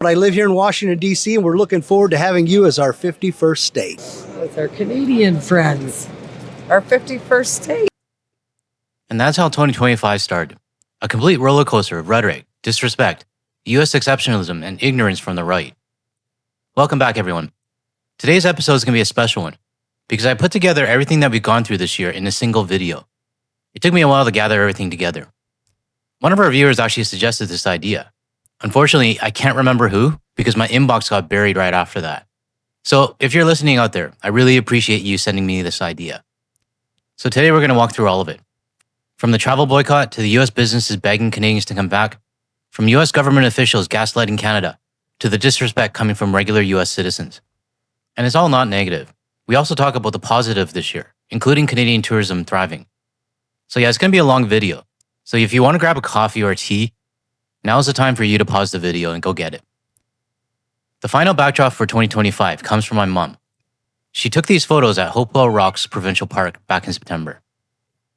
But I live here in Washington, D.C., and we're looking forward to having you as our 51st state. With our Canadian friends. Our 51st state. And that's how 2025 started. A complete roller coaster of rhetoric, disrespect, US exceptionalism, and ignorance from the right. Welcome back, everyone. Today's episode is going to be a special one because I put together everything that we've gone through this year in a single video. It took me a while to gather everything together. One of our viewers actually suggested this idea. Unfortunately, I can't remember who because my inbox got buried right after that. So if you're listening out there, I really appreciate you sending me this idea. So today we're going to walk through all of it. From the travel boycott to the US businesses begging Canadians to come back, from US government officials gaslighting Canada, to the disrespect coming from regular US citizens. And it's all not negative. We also talk about the positive this year, including Canadian tourism thriving. So yeah, it's going to be a long video. So if you want to grab a coffee or a tea, now's the time for you to pause the video and go get it. The final backdrop for 2025 comes from my mom. She took these photos at Hopewell Rocks Provincial Park back in September.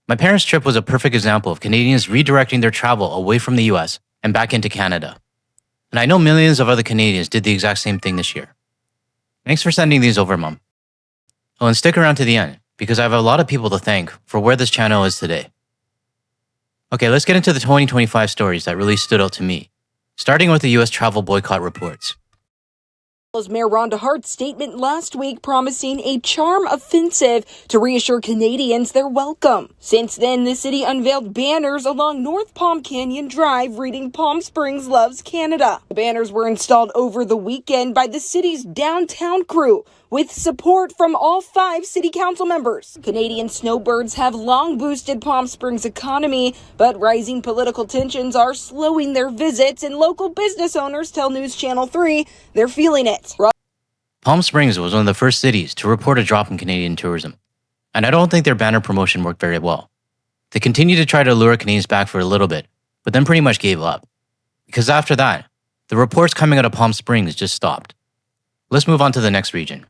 My parents' trip was a perfect example of Canadians redirecting their travel away from the US and back into Canada. And I know millions of other Canadians did the exact same thing this year. Thanks for sending these over, Mom. Oh, and stick around to the end because I have a lot of people to thank for where this channel is today. Okay, let's get into the 2025 stories that really stood out to me, starting with the US travel boycott reports. Mayor Rhonda Hart's statement last week promising a charm offensive to reassure Canadians they're welcome. Since then, the city unveiled banners along North Palm Canyon Drive reading Palm Springs loves Canada. The banners were installed over the weekend by the city's downtown crew, with support from all 5 city council members. Canadian snowbirds have long boosted Palm Springs' economy, but rising political tensions are slowing their visits, and local business owners tell News Channel 3 they're feeling it. Palm Springs was one of the first cities to report a drop in Canadian tourism, and I don't think their banner promotion worked very well. They continued to try to lure Canadians back for a little bit, but then pretty much gave up. Because after that, the reports coming out of Palm Springs just stopped. Let's move on to the next region.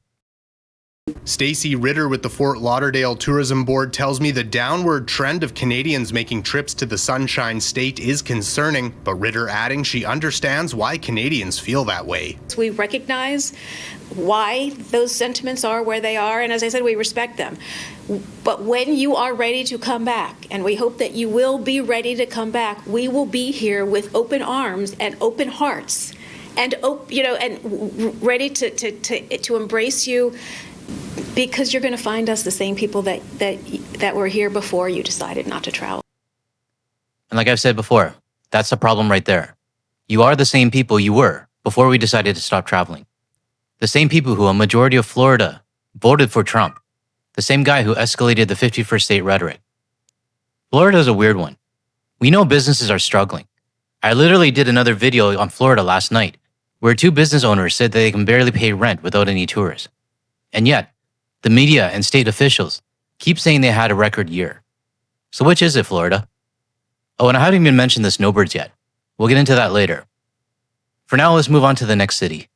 Stacy Ritter with the Fort Lauderdale Tourism Board tells me the downward trend of Canadians making trips to the Sunshine State is concerning, but Ritter adding she understands why Canadians feel that way. We recognize why those sentiments are where they are, and as I said, we respect them. But when you are ready to come back, and we hope that you will be ready to come back, we will be here with open arms and open hearts, and ready to embrace you. Because you're going to find us the same people that were here before you decided not to travel. And like I've said before, that's the problem right there. You are the same people you were before we decided to stop traveling. The same people who a majority of Florida voted for Trump. The same guy who escalated the 51st state rhetoric. Florida is a weird one. We know businesses are struggling. I literally did another video on Florida last night where 2 business owners said that they can barely pay rent without any tourists. And yet, the media and state officials keep saying they had a record year. So which is it, Florida? Oh, and I haven't even mentioned the snowbirds yet. We'll get into that later. For now, let's move on to the next city.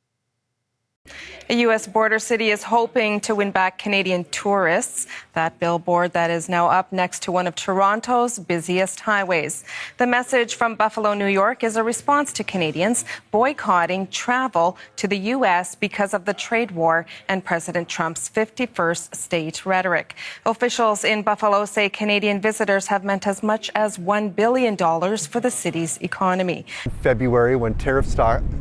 A U.S. border city is hoping to win back Canadian tourists. That billboard that is now up next to one of Toronto's busiest highways. The message from Buffalo, New York is a response to Canadians boycotting travel to the U.S. because of the trade war and President Trump's 51st state rhetoric. Officials in Buffalo say Canadian visitors have meant as much as $1 billion for the city's economy. In February, when tariff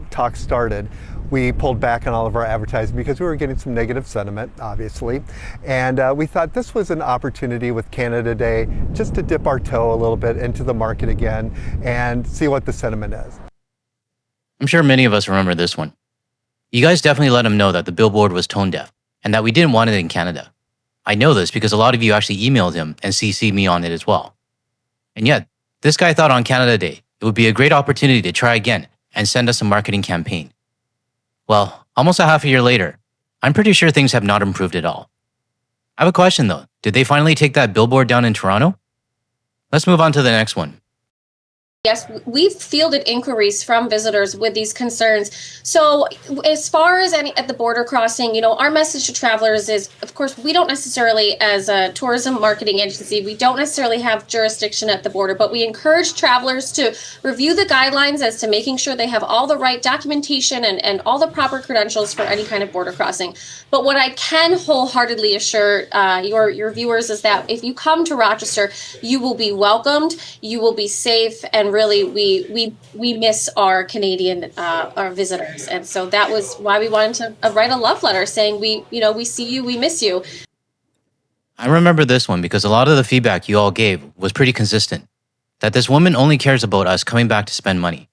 talks started, we pulled back on all of our advertising because we were getting some negative sentiment, obviously. And we thought this was an opportunity with Canada Day just to dip our toe a little bit into the market again and see what the sentiment is. I'm sure many of us remember this one. You guys definitely let him know that the billboard was tone deaf and that we didn't want it in Canada. I know this because a lot of you actually emailed him and CC'd me on it as well. And yet, this guy thought on Canada Day it would be a great opportunity to try again and send us a marketing campaign. Well, almost a half a year later, I'm pretty sure things have not improved at all. I have a question though. Did they finally take that billboard down in Toronto? Let's move on to the next one. Yes, we've fielded inquiries from visitors with these concerns. So as far as at the border crossing, our message to travelers is, of course, we don't necessarily, as a tourism marketing agency, we don't necessarily have jurisdiction at the border, but we encourage travelers to review the guidelines as to making sure they have all the right documentation and all the proper credentials for any kind of border crossing. But what I can wholeheartedly assure your viewers is that if you come to Rochester, you will be welcomed, you will be safe, and really we miss our Canadian our visitors. And so that was why we wanted to write a love letter saying we see you, we miss you. I remember this one because a lot of the feedback you all gave was pretty consistent. That this woman only cares about us coming back to spend money,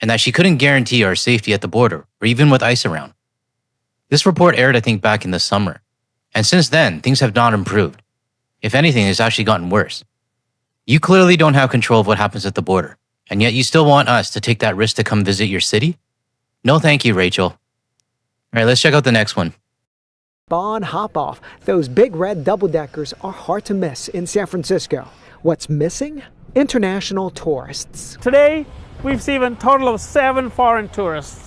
and that she couldn't guarantee our safety at the border or even with ICE around. This report aired, I think, back in the summer. And since then, things have not improved. If anything, it's actually gotten worse. You clearly don't have control of what happens at the border, and yet you still want us to take that risk to come visit your city? No thank you, Rachel. All right, let's check out the next one. Bon hop off. Those big red double-deckers are hard to miss in San Francisco. What's missing? International tourists. Today, we've seen a total of 7 foreign tourists.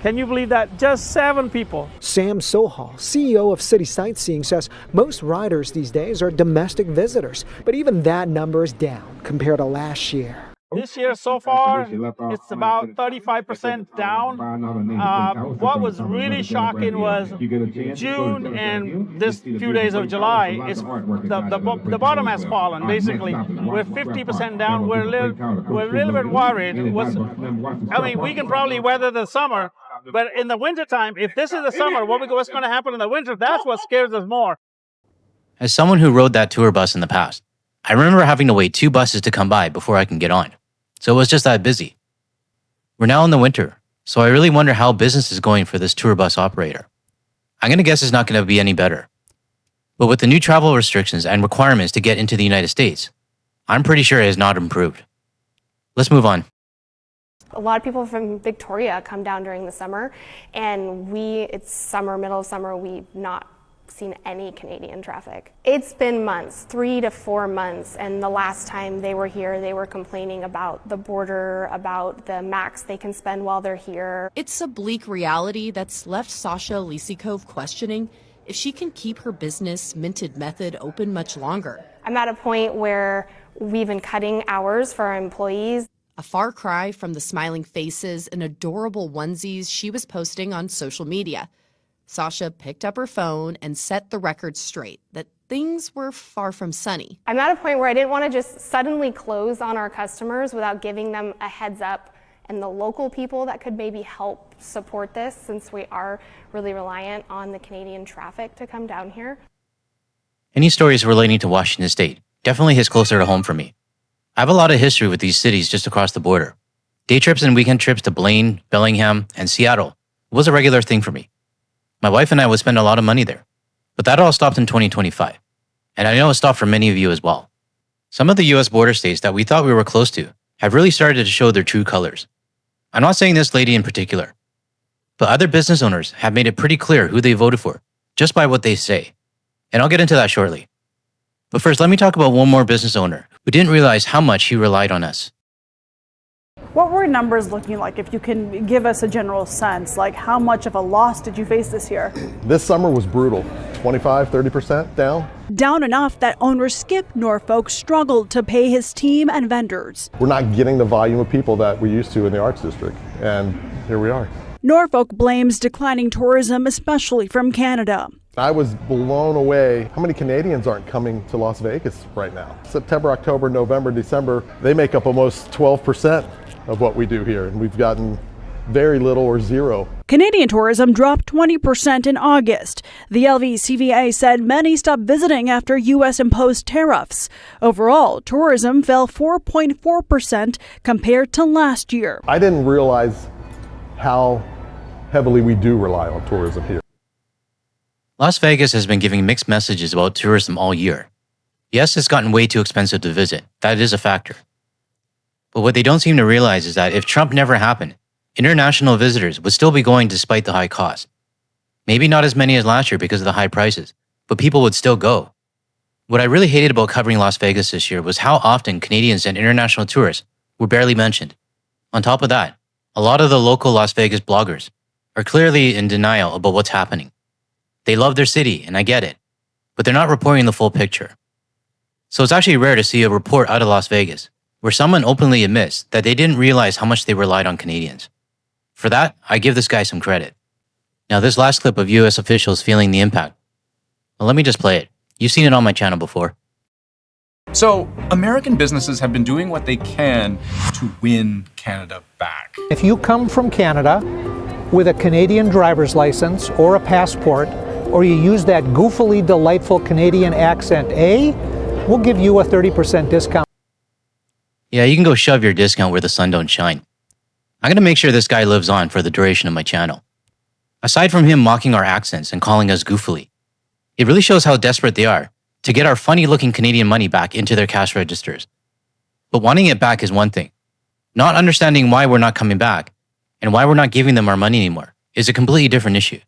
Can you believe that? Just 7 people. Sam Sohal, CEO of City Sightseeing, says most riders these days are domestic visitors, but even that number is down compared to last year. This year so far, it's about 35% down. What was really shocking was June and this few days of July, the bottom has fallen, basically. We're 50% down. We're a little bit worried. We can probably weather the summer, but in the wintertime, if this is the summer, what's going to happen in the winter, that's what scares us more. As someone who rode that tour bus in the past, I remember having to wait 2 buses to come by before I can get on. So it was just that busy. We're now in the winter, so I really wonder how business is going for this tour bus operator. I'm going to guess it's not going to be any better. But with the new travel restrictions and requirements to get into the United States, I'm pretty sure it has not improved. Let's move on. A lot of people from Victoria come down during the summer, and it's summer, middle of summer, we've not seen any Canadian traffic. It's been months, 3 to 4 months, and the last time they were here, they were complaining about the border, about the max they can spend while they're here. It's a bleak reality that's left Sasha Lisikov questioning if she can keep her business, Minted Method, open much longer. I'm at a point where we've been cutting hours for our employees. A far cry from the smiling faces and adorable onesies she was posting on social media. Sasha picked up her phone and set the record straight that things were far from sunny. I'm at a point where I didn't want to just suddenly close on our customers without giving them a heads up and the local people that could maybe help support this, since we are really reliant on the Canadian traffic to come down here. Any stories relating to Washington State definitely hits closer to home for me. I have a lot of history with these cities just across the border. Day trips and weekend trips to Blaine, Bellingham, and Seattle was a regular thing for me. My wife and I would spend a lot of money there, but that all stopped in 2025. And I know it stopped for many of you as well. Some of the US border states that we thought we were close to have really started to show their true colors. I'm not saying this lady in particular, but other business owners have made it pretty clear who they voted for just by what they say. And I'll get into that shortly. But first, let me talk about one more business owner who didn't realize how much he relied on us. What were numbers looking like, if you can give us a general sense? Like, how much of a loss did you face this year? This summer was brutal. 25-30% down. Down enough that owner Skip Norfolk struggled to pay his team and vendors. We're not getting the volume of people that we used to in the Arts District, and here we are. Norfolk blames declining tourism, especially from Canada. I was blown away how many Canadians aren't coming to Las Vegas right now. September, October, November, December, they make up almost 12% of what we do here, and we've gotten very little or zero. Canadian tourism dropped 20% in August. The LVCVA said many stopped visiting after U.S. imposed tariffs. Overall, tourism fell 4.4% compared to last year. I didn't realize how heavily we do rely on tourism here. Las Vegas has been giving mixed messages about tourism all year. Yes, it's gotten way too expensive to visit. That is a factor. But what they don't seem to realize is that if Trump never happened, international visitors would still be going despite the high cost. Maybe not as many as last year because of the high prices, but people would still go. What I really hated about covering Las Vegas this year was how often Canadians and international tourists were barely mentioned. On top of that, a lot of the local Las Vegas bloggers are clearly in denial about what's happening. They love their city, and I get it, but they're not reporting the full picture. So it's actually rare to see a report out of Las Vegas where someone openly admits that they didn't realize how much they relied on Canadians. For that, I give this guy some credit. Now, this last clip of US officials feeling the impact, well, let me just play it. You've seen it on my channel before. So, American businesses have been doing what they can to win Canada back. If you come from Canada with a Canadian driver's license or a passport, or you use that goofily delightful Canadian accent, we'll give you a 30% discount. Yeah, you can go shove your discount where the sun don't shine. I'm going to make sure this guy lives on for the duration of my channel. Aside from him mocking our accents and calling us goofily, it really shows how desperate they are to get our funny-looking Canadian money back into their cash registers. But wanting it back is one thing. Not understanding why we're not coming back and why we're not giving them our money anymore is a completely different issue.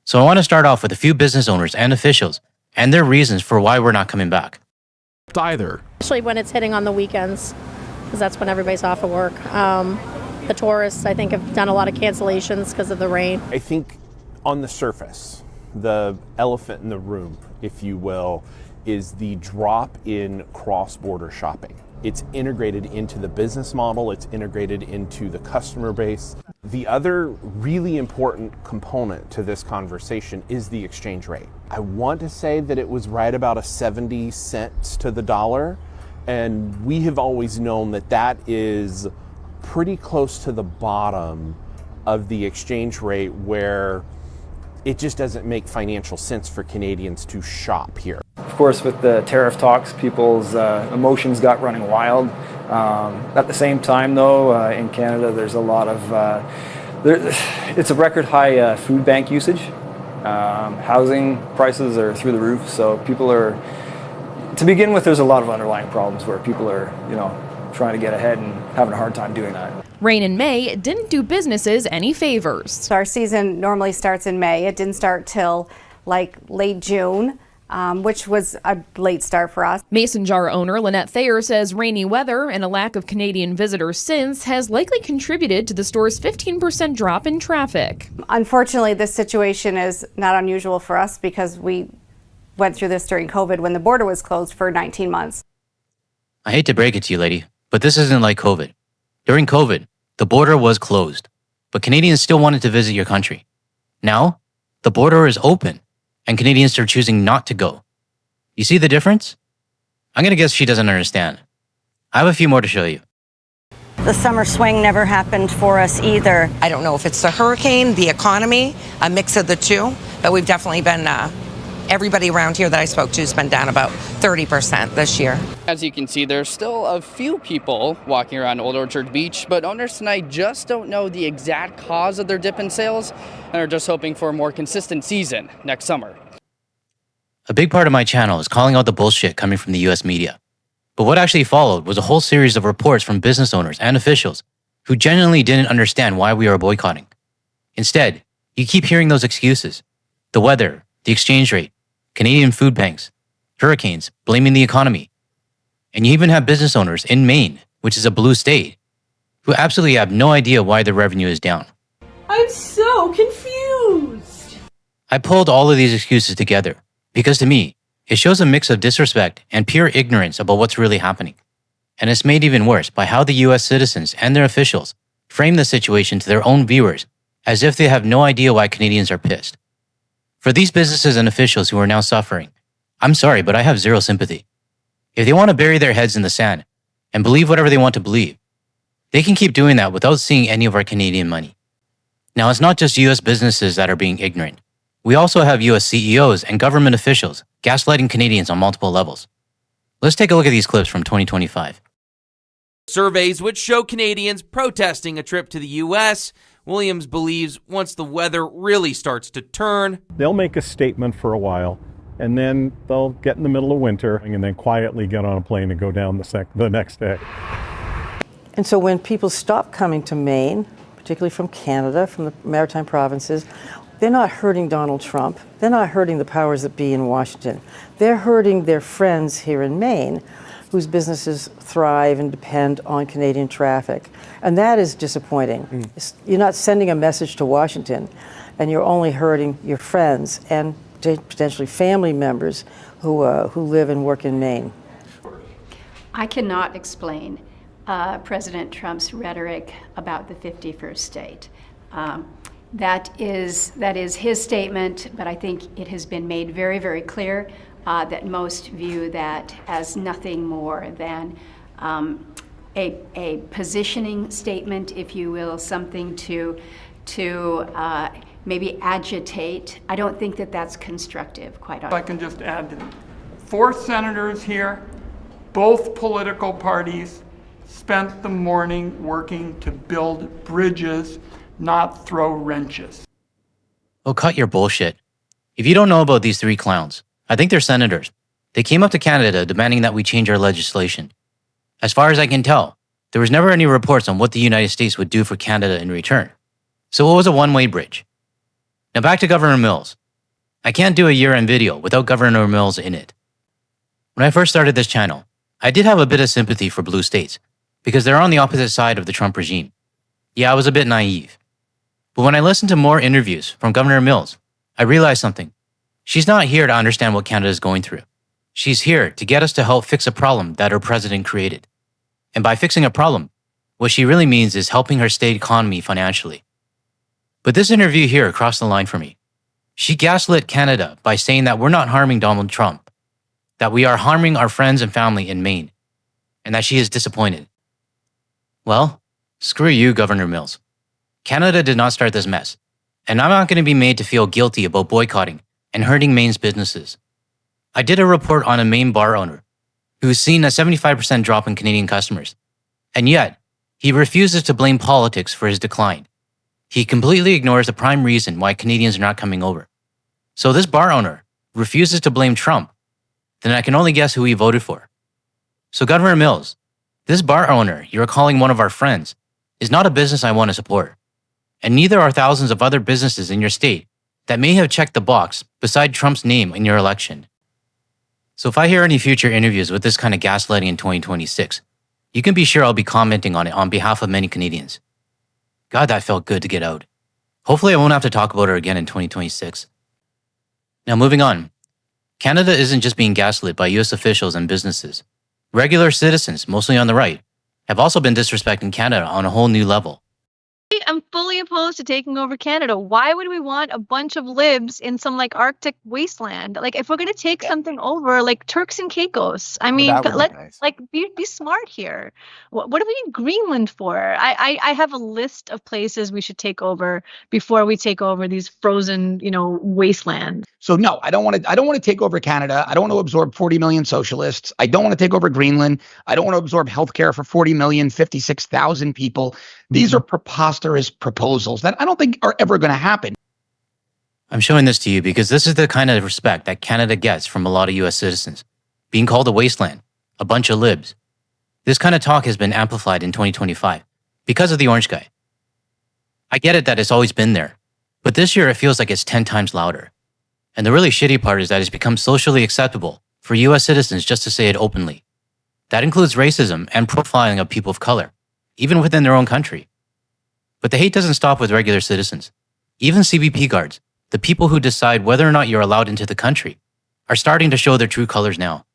So I want to start off with a few business owners and officials and their reasons for why we're not coming back. Either. Especially when it's hitting on the weekends, because that's when everybody's off of work. The tourists, I think, have done a lot of cancellations because of the rain. I think on the surface, the elephant in the room, if you will, is the drop in cross-border shopping. It's integrated into the business model, it's integrated into the customer base. The other really important component to this conversation is the exchange rate. I want to say that it was right about 70 cents to the dollar, and we have always known that that is pretty close to the bottom of the exchange rate where it just doesn't make financial sense for Canadians to shop here. Of course, with the tariff talks, people's emotions got running wild. At the same time, though, in Canada, there's a lot of, it's a record high food bank usage. Housing prices are through the roof, so people are, to begin with, there's a lot of underlying problems where people are, trying to get ahead and having a hard time doing that. Rain in May didn't do businesses any favors. Our season normally starts in May. It didn't start till like late June, which was a late start for us. Mason jar owner Lynette Thayer says rainy weather and a lack of Canadian visitors since has likely contributed to the store's 15% drop in traffic. Unfortunately, this situation is not unusual for us because we went through this during COVID when the border was closed for 19 months. I hate to break it to you, lady, but this isn't like COVID. During COVID, the border was closed, but Canadians still wanted to visit your country. Now, the border is open, and Canadians are choosing not to go. You see the difference? I'm going to guess she doesn't understand. I have a few more to show you. The summer swing never happened for us either. I don't know if it's the hurricane, the economy, a mix of the two, but we've definitely been, everybody around here that I spoke to has been down about 30% this year. As you can see, there's still a few people walking around Old Orchard Beach, but owners tonight just don't know the exact cause of their dip in sales and are just hoping for a more consistent season next summer. A big part of my channel is calling out the bullshit coming from the US media. But what actually followed was a whole series of reports from business owners and officials who genuinely didn't understand why we are boycotting. Instead, you keep hearing those excuses. The weather, the exchange rate, Canadian food banks, hurricanes, blaming the economy. And you even have business owners in Maine, which is a blue state, who absolutely have no idea why their revenue is down. I'm so confused. I pulled all of these excuses together because to me, it shows a mix of disrespect and pure ignorance about what's really happening. And it's made even worse by how the US citizens and their officials frame the situation to their own viewers as if they have no idea why Canadians are pissed. For these businesses and officials who are now suffering, I'm sorry, but I have zero sympathy. If they want to bury their heads in the sand and believe whatever they want to believe, they can keep doing that without seeing any of our Canadian money. Now, it's not just US businesses that are being ignorant. We also have US CEOs and government officials gaslighting Canadians on multiple levels. Let's take a look at these clips from 2025. Surveys which show Canadians protesting a trip to the U.S. Williams believes once the weather really starts to turn, they'll make a statement for a while, and then they'll get in the middle of winter and then quietly get on a plane and go down the next day. And so when people stop coming to Maine, particularly from Canada, from the maritime provinces, they're not hurting Donald Trump. They're not hurting the powers that be in Washington. They're hurting their friends here in Maine whose businesses thrive and depend on Canadian traffic. And that is disappointing. You're not sending a message to Washington, and you're only hurting your friends and potentially family members who live and work in Maine. I cannot explain President Trump's rhetoric about the 51st state. That is his statement, but I think it has been made very, very clear that most view that as nothing more than a positioning statement, if you will, something to maybe agitate. I don't think that that's constructive, quite honestly. If I can just add, 4 senators here, both political parties, spent the morning working to build bridges, not throw wrenches. Oh, cut your bullshit. If you don't know about these 3 clowns, I think they're senators. They came up to Canada demanding that we change our legislation. As far as I can tell, there was never any reports on what the United States would do for Canada in return. So it was a one-way bridge. Now back to Governor Mills. I can't do a year-end video without Governor Mills in it. When I first started this channel, I did have a bit of sympathy for blue states because they're on the opposite side of the Trump regime. Yeah, I was a bit naive. But when I listened to more interviews from Governor Mills, I realized something. She's not here to understand what Canada is going through. She's here to get us to help fix a problem that her president created. And by fixing a problem, what she really means is helping her state economy financially. But this interview here crossed the line for me. She gaslit Canada by saying that we're not harming Donald Trump, that we are harming our friends and family in Maine, and that she is disappointed. Well, screw you, Governor Mills. Canada did not start this mess, and I'm not going to be made to feel guilty about boycotting and hurting Maine's businesses. I did a report on a Maine bar owner who's seen a 75% drop in Canadian customers, and yet he refuses to blame politics for his decline. He completely ignores the prime reason why Canadians are not coming over. So this bar owner refuses to blame Trump, then I can only guess who he voted for. So Governor Mills, this bar owner you're calling one of our friends is not a business I want to support. And neither are thousands of other businesses in your state that may have checked the box beside Trump's name in your election. So if I hear any future interviews with this kind of gaslighting in 2026, you can be sure I'll be commenting on it on behalf of many Canadians. God, that felt good to get out. Hopefully I won't have to talk about her again in 2026. Now moving on. Canada isn't just being gaslit by US officials and businesses. Regular citizens, mostly on the right, have also been disrespecting Canada on a whole new level. I'm fully opposed to taking over Canada. Why would we want a bunch of libs in some like Arctic wasteland? Like if we're going to take something over, like Turks and Caicos, I mean, let's be smart here. What do we need Greenland for? I have a list of places we should take over before we take over these frozen, wastelands. So no, I don't want to take over Canada. I don't want to absorb 40 million socialists. I don't want to take over Greenland. I don't want to absorb healthcare for 40 million, 56,000 people. These are preposterous proposals that I don't think are ever going to happen. I'm showing this to you because this is the kind of respect that Canada gets from a lot of US citizens. Being called a wasteland, a bunch of libs. This kind of talk has been amplified in 2025 because of the orange guy. I get it that it's always been there, but this year it feels like it's 10 times louder. And the really shitty part is that it's become socially acceptable for US citizens just to say it openly. That includes racism and profiling of people of color, even within their own country. But the hate doesn't stop with regular citizens. Even CBP guards, the people who decide whether or not you're allowed into the country, are starting to show their true colors now.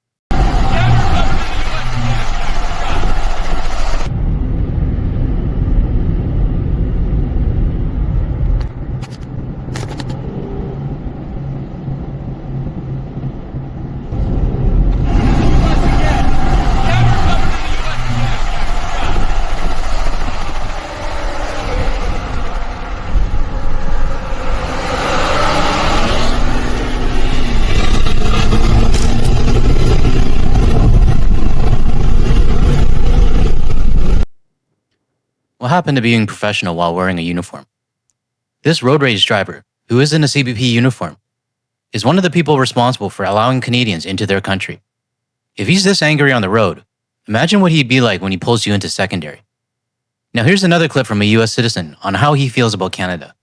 What happened to being professional while wearing a uniform? This road rage driver, who is in a CBP uniform, is one of the people responsible for allowing Canadians into their country. If he's this angry on the road, imagine what he'd be like when he pulls you into secondary. Now here's another clip from a US citizen on how he feels about Canada.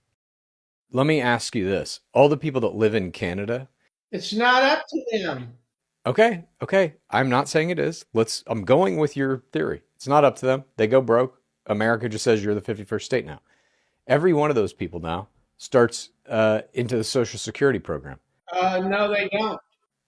Let me ask you this. All the people that live in Canada, It's not up to them. Okay. I'm not saying it is. I'm going with your theory. It's not up to them. They go broke. America just says you're the 51st state now. Every one of those people now starts into the Social Security program. No, they don't.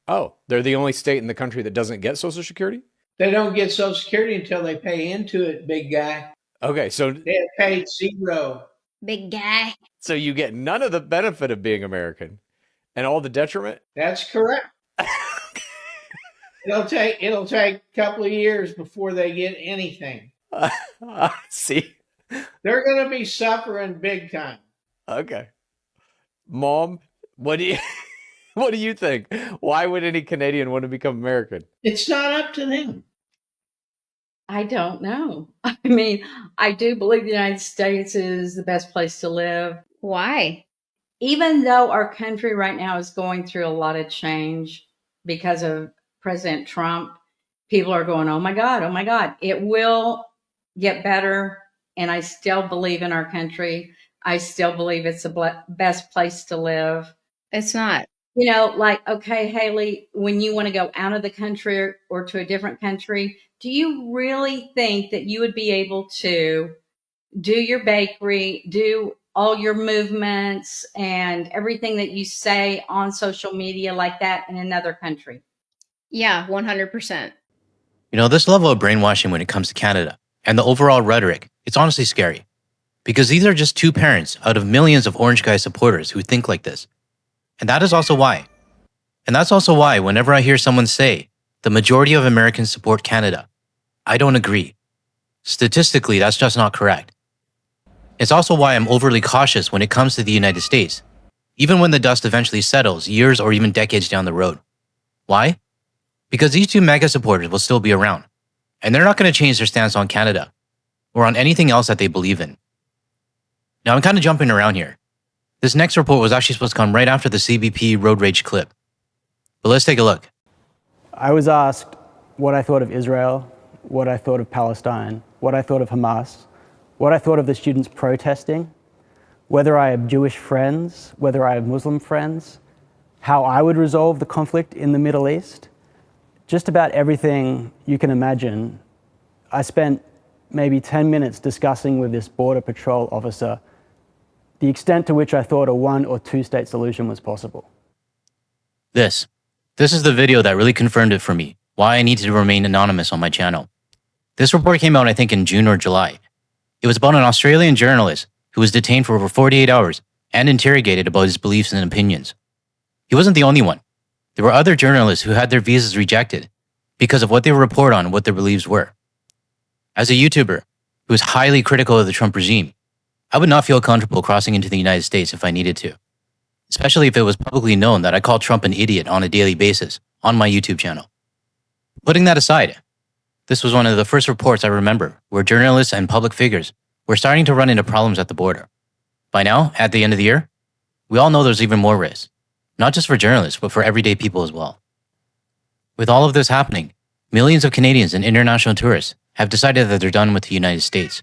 Oh, they're the only state in the country that doesn't get Social Security? They don't get Social Security until they pay into it, big guy. Okay, so they have paid zero. Big guy. So you get none of the benefit of being American and all the detriment? That's correct. It'll take a couple of years before they get anything. See? They're going to be suffering big time. Okay. Mom, what do you think? Why would any Canadian want to become American? It's not up to them. I don't know. I mean, I do believe the United States is the best place to live. Why? Even though our country right now is going through a lot of change because of President Trump, people are going, oh my God, it will get better. And I still believe in our country. I still believe it's the best place to live. It's not. You know, like, okay, Haley, when you want to go out of the country or to a different country, do you really think that you would be able to do your bakery, do all your movements and everything that you say on social media like that in another country? Yeah, 100%. You know, this level of brainwashing when it comes to Canada and the overall rhetoric, it's honestly scary. Because these are just two parents out of millions of Orange Guy supporters who think like this. And that's also why whenever I hear someone say, the majority of Americans support Canada, I don't agree. Statistically, that's just not correct. It's also why I'm overly cautious when it comes to the United States, even when the dust eventually settles years or even decades down the road. Why? Because these two mega supporters will still be around, and they're not going to change their stance on Canada or on anything else that they believe in. Now, I'm kind of jumping around here. This next report was actually supposed to come right after the CBP road rage clip. But let's take a look. I was asked what I thought of Israel, what I thought of Palestine, what I thought of Hamas, what I thought of the students protesting, whether I have Jewish friends, whether I have Muslim friends, how I would resolve the conflict in the Middle East. Just about everything you can imagine. I spent maybe 10 minutes discussing with this Border Patrol officer the extent to which I thought a 1 or 2 state solution was possible. This is the video that really confirmed it for me, why I need to remain anonymous on my channel. This report came out, I think, in June or July. It was about an Australian journalist who was detained for over 48 hours and interrogated about his beliefs and opinions. He wasn't the only one. There were other journalists who had their visas rejected because of what they would report on and what their beliefs were. As a YouTuber who is highly critical of the Trump regime, I would not feel comfortable crossing into the United States if I needed to, especially if it was publicly known that I called Trump an idiot on a daily basis on my YouTube channel. Putting that aside, this was one of the first reports I remember where journalists and public figures were starting to run into problems at the border. By now, at the end of the year, we all know there's even more risk, not just for journalists, but for everyday people as well. With all of this happening, millions of Canadians and international tourists have decided that they're done with the United States.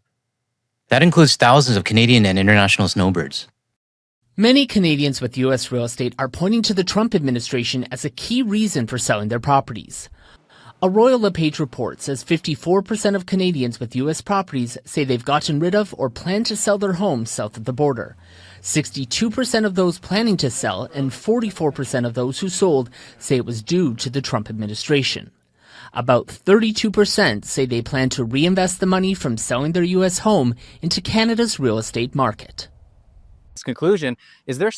That includes thousands of Canadian and international snowbirds. Many Canadians with U.S. real estate are pointing to the Trump administration as a key reason for selling their properties. A Royal LePage report says 54% of Canadians with U.S. properties say they've gotten rid of or plan to sell their homes south of the border. 62% of those planning to sell and 44% of those who sold say it was due to the Trump administration. About 32% say they plan to reinvest the money from selling their U.S. home into Canada's real estate market. This conclusion is they're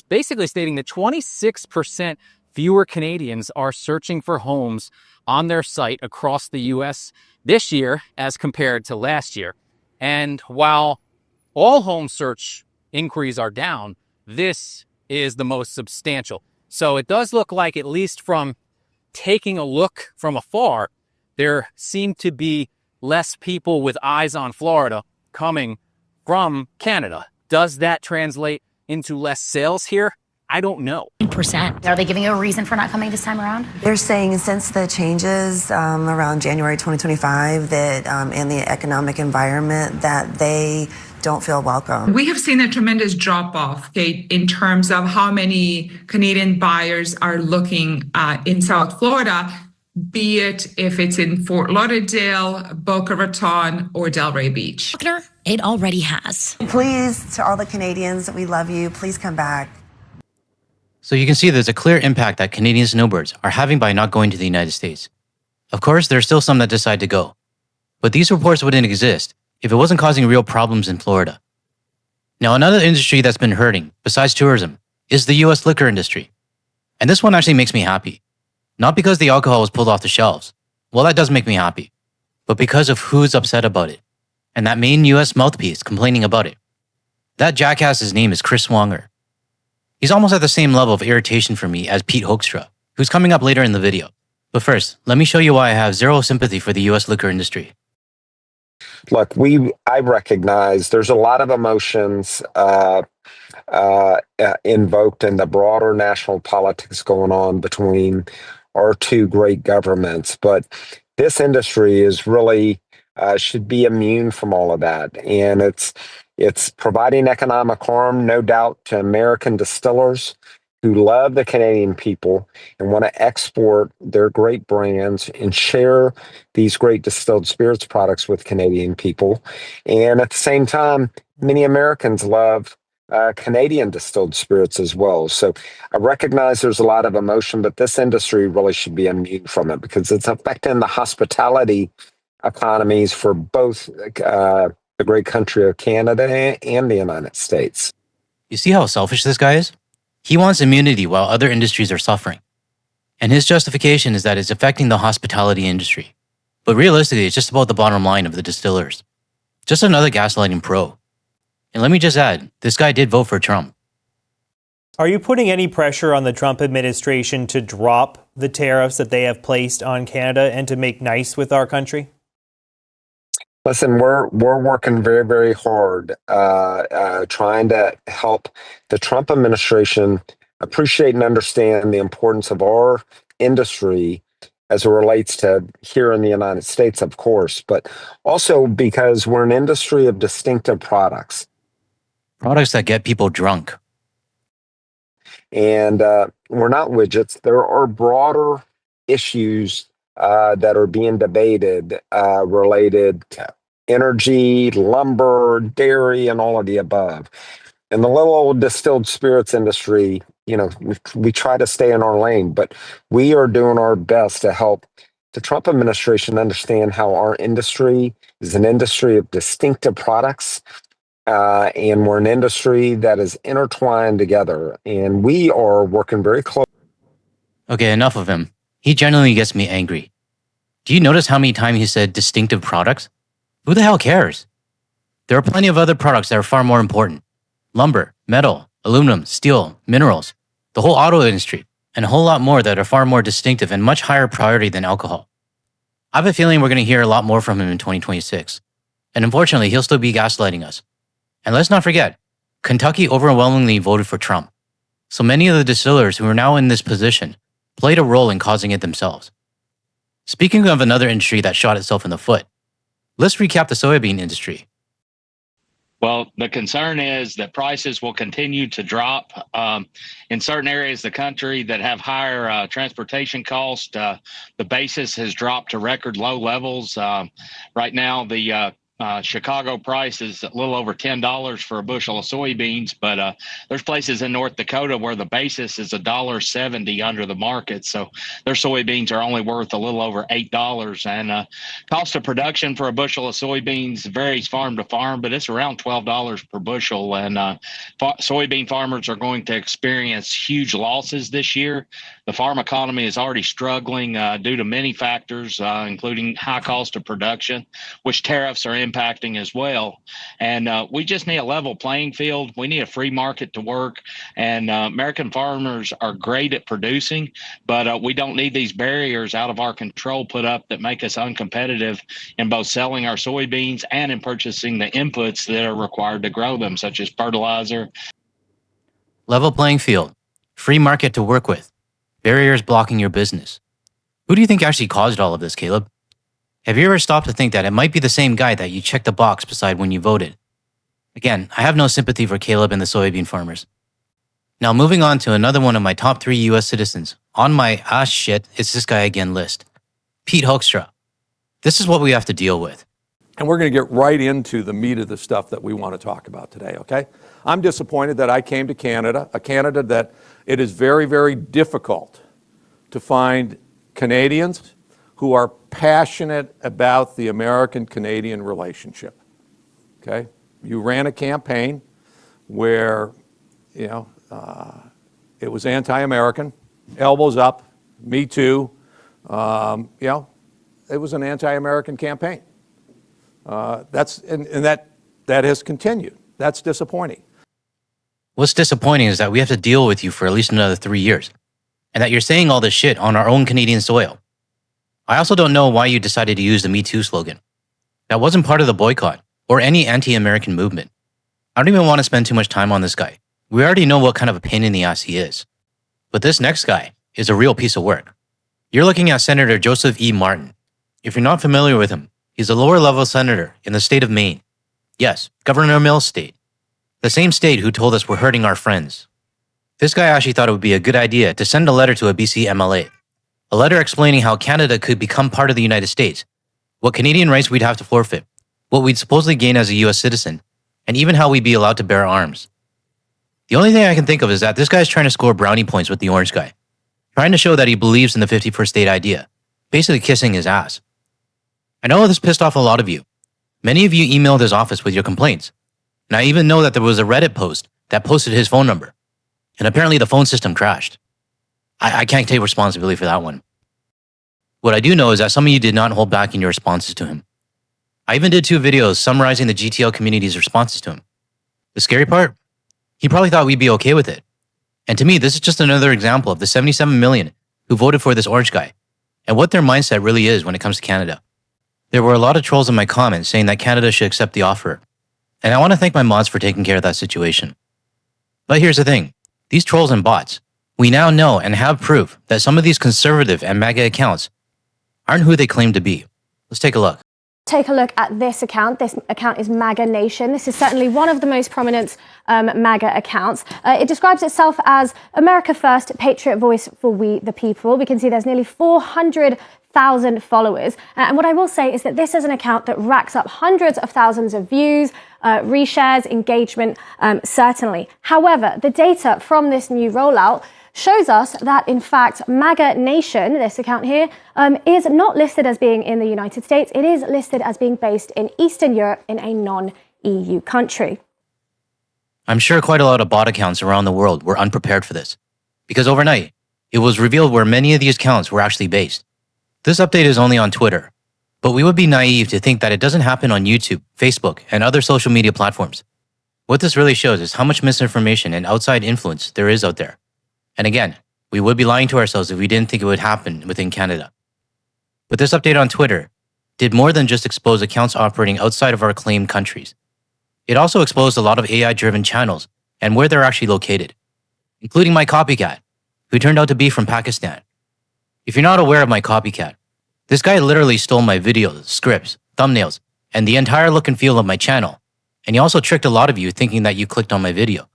basically stating that 26% fewer Canadians are searching for homes on their site across the U.S. this year as compared to last year. And while all home search inquiries are down, this is the most substantial. So it does look like, at least from taking a look from afar, there seem to be less people with eyes on Florida coming from Canada. Does that translate into less sales here? I don't know. %. Are they giving you a reason for not coming this time around? They're saying since the changes around January 2025 that in the economic environment that they don't feel welcome. We have seen a tremendous drop off, Kate, in terms of how many Canadian buyers are looking in South Florida, be it if it's in Fort Lauderdale, Boca Raton, or Delray Beach. It already has. Please, to all the Canadians, we love you. Please come back. So you can see there's a clear impact that Canadian snowbirds are having by not going to the United States. Of course, there are still some that decide to go. But these reports wouldn't exist if it wasn't causing real problems in Florida. Now, another industry that's been hurting, besides tourism, is the US liquor industry. And this one actually makes me happy. Not because the alcohol was pulled off the shelves. Well, that does make me happy. But because of who's upset about it. And that main US mouthpiece complaining about it. That jackass's name is Chris Swanger. He's almost at the same level of irritation for me as Pete Hoekstra, who's coming up later in the video. But first, let me show you why I have zero sympathy for the US liquor industry. Look, I recognize there's a lot of emotions invoked in the broader national politics going on between our two great governments, but this industry is really should be immune from all of that, and it's providing economic harm, no doubt, to American distillers who love the Canadian people and want to export their great brands and share these great distilled spirits products with Canadian people. And at the same time, many Americans love Canadian distilled spirits as well. So I recognize there's a lot of emotion, but this industry really should be immune from it because it's affecting the hospitality economies for both the great country of Canada and the United States. You see how selfish this guy is? He wants immunity while other industries are suffering. And his justification is that it's affecting the hospitality industry. But realistically, it's just about the bottom line of the distillers. Just another gaslighting pro. And let me just add, this guy did vote for Trump. Are you putting any pressure on the Trump administration to drop the tariffs that they have placed on Canada and to make nice with our country? Listen, we're working very, very hard trying to help the Trump administration appreciate and understand the importance of our industry as it relates to here in the United States, of course, but also because we're an industry of distinctive products. Products that get people drunk. And we're not widgets. There are broader issues that are being debated related to energy, lumber, dairy, and all of the above. In the little old distilled spirits industry, you know, we try to stay in our lane, but we are doing our best to help the Trump administration understand how our industry is an industry of distinctive products, and we're an industry that is intertwined together, and we are working very close. Okay, enough of him. He genuinely gets me angry. Do you notice how many times he said distinctive products? Who the hell cares? There are plenty of other products that are far more important. Lumber, metal, aluminum, steel, minerals, the whole auto industry, and a whole lot more that are far more distinctive and much higher priority than alcohol. I have a feeling we're going to hear a lot more from him in 2026. And unfortunately, he'll still be gaslighting us. And let's not forget, Kentucky overwhelmingly voted for Trump. So many of the distillers who are now in this position played a role in causing it themselves. Speaking of another industry that shot itself in the foot, let's recap the soybean industry. Well, the concern is that prices will continue to drop in certain areas of the country that have higher transportation costs. The basis has dropped to record low levels. Right now, the Chicago price is a little over $10 for a bushel of soybeans, but there's places in North Dakota where the basis is $1.70 under the market. So their soybeans are only worth a little over $8. And cost of production for a bushel of soybeans varies farm to farm, but it's around $12 per bushel. And soybean farmers are going to experience huge losses this year. The farm economy is already struggling due to many factors, including high cost of production, which tariffs are impacting as well. And we just need a level playing field. We need a free market to work. And American farmers are great at producing, but we don't need these barriers out of our control put up that make us uncompetitive in both selling our soybeans and in purchasing the inputs that are required to grow them, such as fertilizer. Level playing field, free market to work with, barriers blocking your business. Who do you think actually caused all of this, Caleb? Have you ever stopped to think that it might be the same guy that you checked the box beside when you voted? Again, I have no sympathy for Caleb and the soybean farmers. Now moving on to another one of my top 3 US citizens. On my shit, it's this guy again list. Pete Hoekstra. This is what we have to deal with. And we're going to get right into the meat of the stuff that we want to talk about today, okay? I'm disappointed that I came to Canada, a Canada that it is very, very difficult to find Canadians who are passionate about the American-Canadian relationship, okay? You ran a campaign where, it was anti-American, elbows up, me too, it was an anti-American campaign. That has continued. That's disappointing. What's disappointing is that we have to deal with you for at least another 3 years, and that you're saying all this shit on our own Canadian soil. I also don't know why you decided to use the Me Too slogan. That wasn't part of the boycott or any anti-American movement. I don't even want to spend too much time on this guy. We already know what kind of a pain in the ass he is. But this next guy is a real piece of work. You're looking at Senator Joseph E. Martin. If you're not familiar with him, he's a lower-level senator in the state of Maine. Yes, Governor Mill's state. The same state who told us we're hurting our friends. This guy actually thought it would be a good idea to send a letter to a BC MLA. A letter explaining how Canada could become part of the United States, what Canadian rights we'd have to forfeit, what we'd supposedly gain as a US citizen, and even how we'd be allowed to bear arms. The only thing I can think of is that this guy's trying to score brownie points with the orange guy, trying to show that he believes in the 51st state idea, basically kissing his ass. I know this pissed off a lot of you. Many of you emailed his office with your complaints, and I even know that there was a Reddit post that posted his phone number, and apparently the phone system crashed. I can't take responsibility for that one. What I do know is that some of you did not hold back in your responses to him. I even did 2 videos summarizing the GTL community's responses to him. The scary part? He probably thought we'd be okay with it. And to me, this is just another example of the 77 million who voted for this orange guy, and what their mindset really is when it comes to Canada. There were a lot of trolls in my comments saying that Canada should accept the offer, and I want to thank my mods for taking care of that situation. But here's the thing, these trolls and bots, we now know and have proof that some of these conservative and MAGA accounts aren't who they claim to be. Let's take a look. Take a look at this account. This account is MAGA Nation. This is certainly one of the most prominent MAGA accounts. It describes itself as America First, Patriot Voice for We the People. We can see there's nearly 400,000 followers. And what I will say is that this is an account that racks up hundreds of thousands of views, reshares, engagement, certainly. However, the data from this new rollout shows us that, in fact, MAGA Nation, this account here, is not listed as being in the United States. It is listed as being based in Eastern Europe in a non-EU country. I'm sure quite a lot of bot accounts around the world were unprepared for this, because overnight, it was revealed where many of these accounts were actually based. This update is only on Twitter, but we would be naive to think that it doesn't happen on YouTube, Facebook, and other social media platforms. What this really shows is how much misinformation and outside influence there is out there. And again, we would be lying to ourselves if we didn't think it would happen within Canada. But this update on Twitter did more than just expose accounts operating outside of our claimed countries. It also exposed a lot of AI-driven channels and where they're actually located, including my copycat, who turned out to be from Pakistan. If you're not aware of my copycat, this guy literally stole my videos, scripts, thumbnails, and the entire look and feel of my channel, and he also tricked a lot of you thinking that you clicked on my video.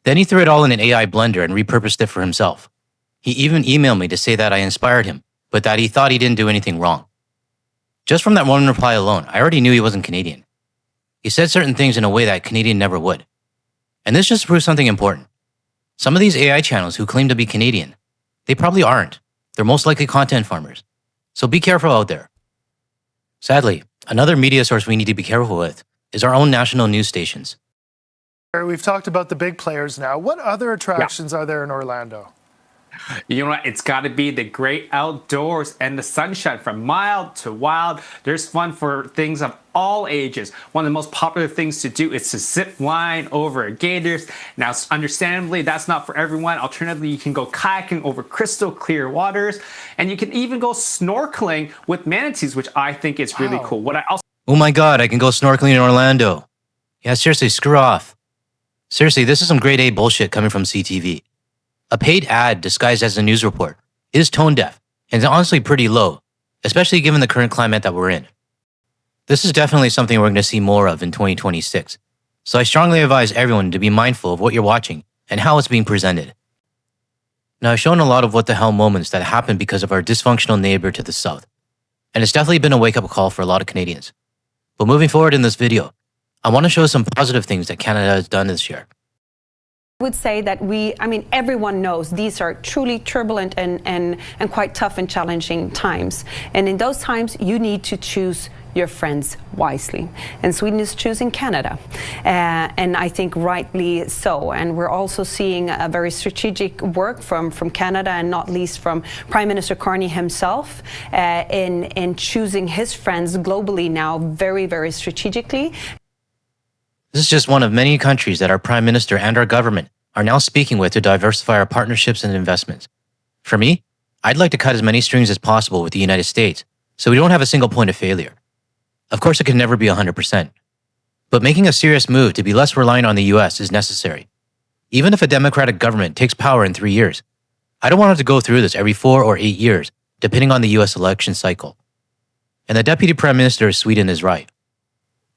Then he threw it all in an AI blender and repurposed it for himself. He even emailed me to say that I inspired him, but that he thought he didn't do anything wrong. Just from that one reply alone, I already knew he wasn't Canadian. He said certain things in a way that a Canadian never would. And this just proves something important. Some of these AI channels who claim to be Canadian, they probably aren't. They're most likely content farmers. So be careful out there. Sadly, another media source we need to be careful with is our own national news stations. We've talked about the big players now. What other attractions are there in Orlando? You know what? It's got to be the great outdoors and the sunshine. From mild to wild, there's fun for things of all ages. One of the most popular things to do is to zip line over gators. Now, understandably, that's not for everyone. Alternatively, you can go kayaking over crystal clear waters, and you can even go snorkeling with manatees, which I think is really cool. What I also Oh my God, I can go snorkeling in Orlando. Yeah, seriously, screw off. Seriously, this is some grade A bullshit coming from CTV. A paid ad disguised as a news report is tone deaf and is honestly pretty low, especially given the current climate that we're in. This is definitely something we're going to see more of in 2026. So I strongly advise everyone to be mindful of what you're watching and how it's being presented. Now, I've shown a lot of what the hell moments that happened because of our dysfunctional neighbor to the south. And it's definitely been a wake-up call for a lot of Canadians. But moving forward in this video, I want to show some positive things that Canada has done this year. I would say that everyone knows these are truly turbulent and quite tough and challenging times. And in those times, you need to choose your friends wisely. And Sweden is choosing Canada. And I think rightly so. And we're also seeing a very strategic work from Canada, and not least from Prime Minister Carney himself, in choosing his friends globally now very, very strategically. This is just one of many countries that our Prime Minister and our government are now speaking with to diversify our partnerships and investments. For me, I'd like to cut as many strings as possible with the United States, so we don't have a single point of failure. Of course, it can never be 100%. But making a serious move to be less reliant on the US is necessary. Even if a democratic government takes power in 3 years, I don't want it to go through this every 4 or 8 years, depending on the US election cycle. And the Deputy Prime Minister of Sweden is right.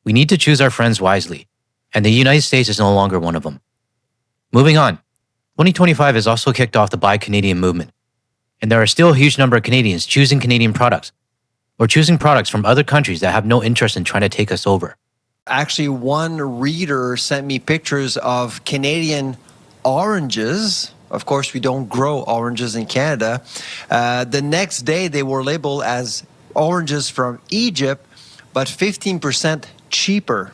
We need to choose our friends wisely, and the United States is no longer one of them. Moving on, 2025 has also kicked off the Buy Canadian movement, and there are still a huge number of Canadians choosing Canadian products, or choosing products from other countries that have no interest in trying to take us over. Actually, one reader sent me pictures of Canadian oranges. Of course, we don't grow oranges in Canada. The next day, they were labeled as oranges from Egypt, but 15% cheaper.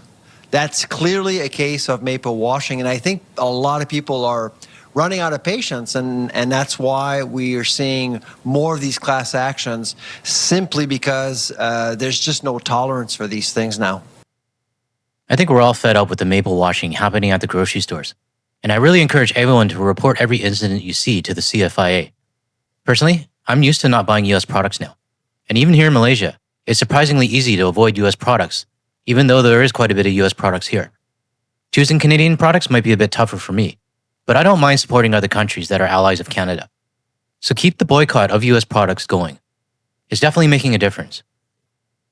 That's clearly a case of maple washing, and I think a lot of people are running out of patience, and that's why we are seeing more of these class actions, simply because there's just no tolerance for these things now. I think we're all fed up with the maple washing happening at the grocery stores, and I really encourage everyone to report every incident you see to the CFIA. Personally, I'm used to not buying US products now, and even here in Malaysia, it's surprisingly easy to avoid US products, even though there is quite a bit of US products here. Choosing Canadian products might be a bit tougher for me, but I don't mind supporting other countries that are allies of Canada. So keep the boycott of US products going. It's definitely making a difference.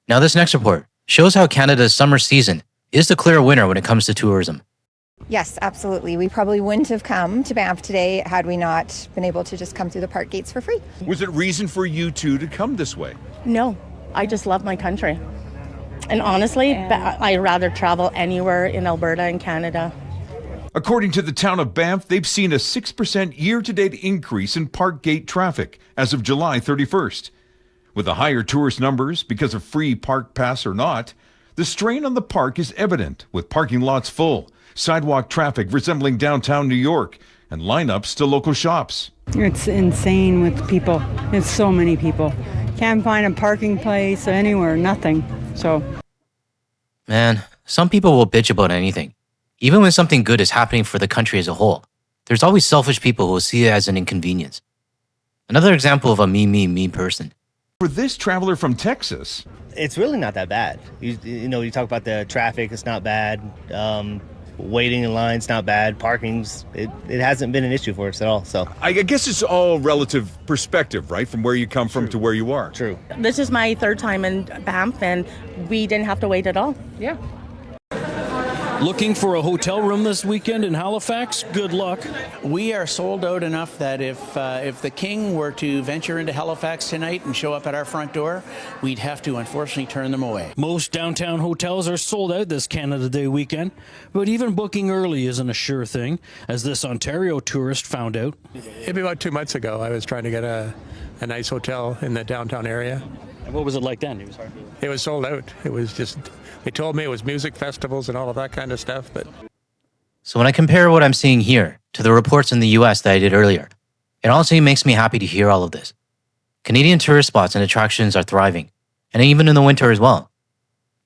Now this next report shows how Canada's summer season is the clear winner when it comes to tourism. Yes, absolutely. We probably wouldn't have come to Banff today had we not been able to just come through the park gates for free. Was it reason for you two to come this way? No, I just love my country. And honestly, I'd rather travel anywhere in Alberta and Canada. According to the town of Banff, they've seen a 6% year-to-date increase in park gate traffic as of July 31st. With the higher tourist numbers because of free park pass or not, the strain on the park is evident, with parking lots full, sidewalk traffic resembling downtown New York, and lineups to local shops. It's insane with people. It's so many people. Can't find a parking place anywhere, nothing. So, man, some people will bitch about anything. Even when something good is happening for the country as a whole, there's always selfish people who will see it as an inconvenience. Another example of a me person. For this traveler from Texas, it's really not that bad. You know, you talk about the traffic, it's not bad. Waiting in lines, not bad. Parking's, it hasn't been an issue for us at all. So I guess it's all relative perspective, right? From where you come from to where you are. True. This is my third time in Banff, and we didn't have to wait at all. Yeah. Looking for a hotel room this weekend in Halifax? Good luck. We are sold out enough that if the King were to venture into Halifax tonight and show up at our front door, we'd have to unfortunately turn them away. Most downtown hotels are sold out this Canada Day weekend, but even booking early isn't a sure thing, as this Ontario tourist found out. Maybe about 2 months ago, I was trying to get a nice hotel in the downtown area. And what was it like then? It was sold out. It was just, they told me it was music festivals and all of that kind of stuff. But so when I compare what I'm seeing here to the reports in the US that I did earlier, it honestly makes me happy to hear all of this. Canadian tourist spots and attractions are thriving, and even in the winter as well.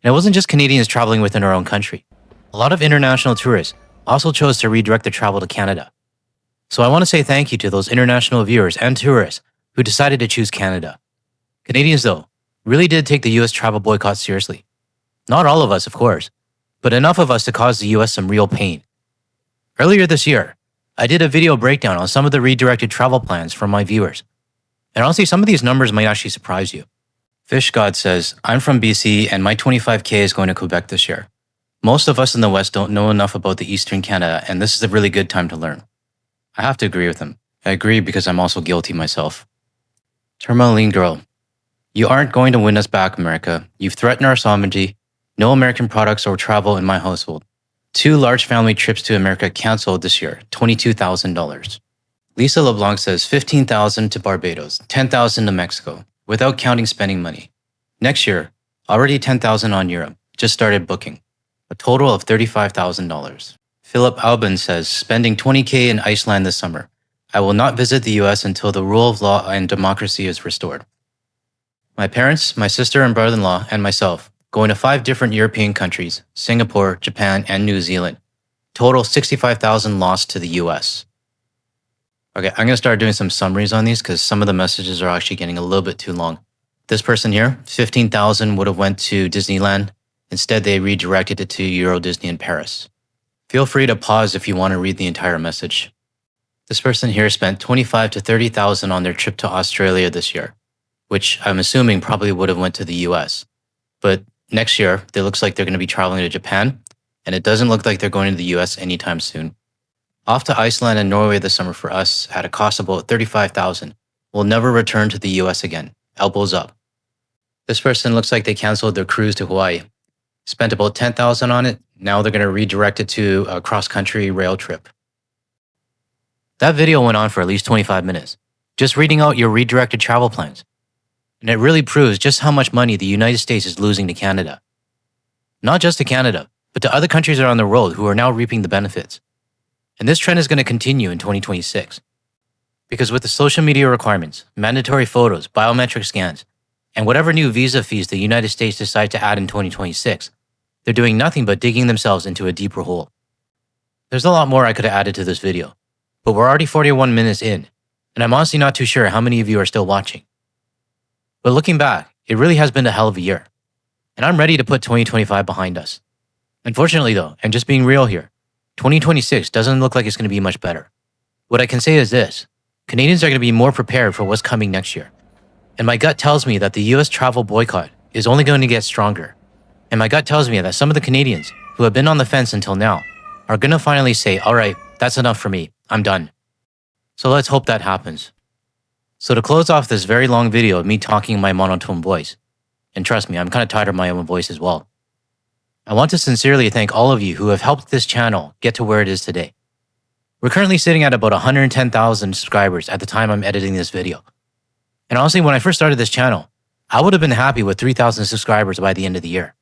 And it wasn't just Canadians traveling within our own country. A lot of international tourists also chose to redirect their travel to Canada. So I want to say thank you to those international viewers and tourists who decided to choose Canada. Canadians, though, really did take the US travel boycott seriously. Not all of us, of course, but enough of us to cause the US some real pain. Earlier this year, I did a video breakdown on some of the redirected travel plans from my viewers. And honestly, some of these numbers might actually surprise you. Fish God says, I'm from BC and my 25K is going to Quebec this year. Most of us in the West don't know enough about the Eastern Canada, and this is a really good time to learn. I have to agree with him. I agree because I'm also guilty myself. Tourmaline girl, you aren't going to win us back, America. You've threatened our sovereignty. No American products or travel in my household. 2 large family trips to America canceled this year, $22,000. Lisa LeBlanc says $15,000 to Barbados, $10,000 to Mexico, without counting spending money. Next year, already $10,000 on Europe, just started booking. A total of $35,000. Philip Albin says spending $20K in Iceland this summer. I will not visit the US until the rule of law and democracy is restored. My parents, my sister and brother-in-law, and myself going to 5 different European countries, Singapore, Japan, and New Zealand. Total $65,000 lost to the US. Okay, I'm going to start doing some summaries on these because some of the messages are actually getting a little bit too long. This person here, $15,000 would have went to Disneyland. Instead, they redirected it to Euro Disney in Paris. Feel free to pause if you want to read the entire message. This person here spent $25,000 to $30,000 on their trip to Australia this year, which I'm assuming probably would have went to the US. But next year, it looks like they're going to be traveling to Japan, and it doesn't look like they're going to the US anytime soon. Off to Iceland and Norway this summer for us at a cost of about $35,000. We'll never return to the US again. Elbows up. This person looks like they canceled their cruise to Hawaii. Spent about $10,000 on it. Now they're going to redirect it to a cross-country rail trip. That video went on for at least 25 minutes, just reading out your redirected travel plans. And it really proves just how much money the United States is losing to Canada. Not just to Canada, but to other countries around the world who are now reaping the benefits. And this trend is going to continue in 2026. Because with the social media requirements, mandatory photos, biometric scans, and whatever new visa fees the United States decide to add in 2026, they're doing nothing but digging themselves into a deeper hole. There's a lot more I could have added to this video, but we're already 41 minutes in, and I'm honestly not too sure how many of you are still watching. But looking back, it really has been a hell of a year, and I'm ready to put 2025 behind us. Unfortunately though, and just being real here, 2026 doesn't look like it's going to be much better. What I can say is this: Canadians are going to be more prepared for what's coming next year. And my gut tells me that the US travel boycott is only going to get stronger. And my gut tells me that some of the Canadians who have been on the fence until now are going to finally say, all right, that's enough for me. I'm done. So let's hope that happens. So to close off this very long video of me talking in my monotone voice, and trust me, I'm kind of tired of my own voice as well, I want to sincerely thank all of you who have helped this channel get to where it is today. We're currently sitting at about 110,000 subscribers at the time I'm editing this video. And honestly, when I first started this channel, I would have been happy with 3,000 subscribers by the end of the year.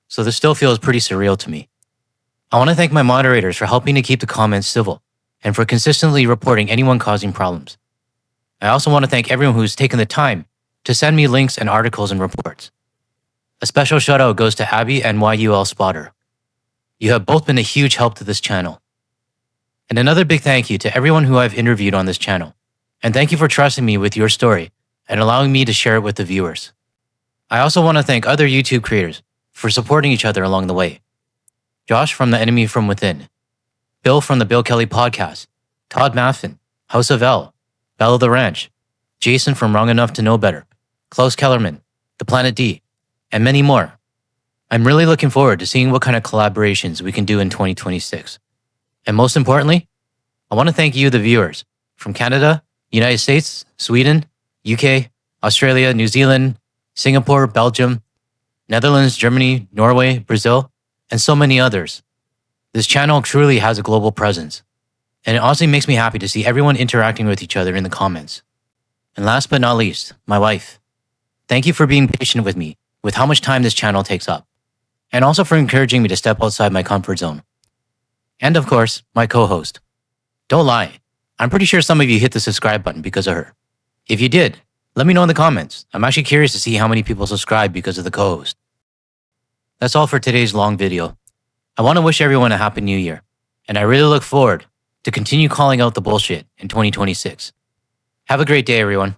So this still feels pretty surreal to me. I want to thank my moderators for helping to keep the comments civil and for consistently reporting anyone causing problems. I also want to thank everyone who's taken the time to send me links and articles and reports. A special shout out goes to Abby and YUL Spotter. You have both been a huge help to this channel. And another big thank you to everyone who I've interviewed on this channel. And thank you for trusting me with your story and allowing me to share it with the viewers. I also want to thank other YouTube creators for supporting each other along the way. Josh from The Enemy From Within, Bill from the Bill Kelly Podcast, Todd Maffin, House of L, Bella the Ranch, Jason from Wrong Enough to Know Better, Klaus Kellerman, The Planet D, and many more. I'm really looking forward to seeing what kind of collaborations we can do in 2026. And most importantly, I want to thank you, the viewers, from Canada, United States, Sweden, UK, Australia, New Zealand, Singapore, Belgium, Netherlands, Germany, Norway, Brazil, and so many others. This channel truly has a global presence, and it honestly makes me happy to see everyone interacting with each other in the comments. And last but not least, my wife. Thank you for being patient with me with how much time this channel takes up, and also for encouraging me to step outside my comfort zone. And of course, my co-host. Don't lie, I'm pretty sure some of you hit the subscribe button because of her. If you did, let me know in the comments. I'm actually curious to see how many people subscribe because of the co-host. That's all for today's long video. I want to wish everyone a happy new year, and I really look forward to continue calling out the bullshit in 2026. Have a great day, everyone.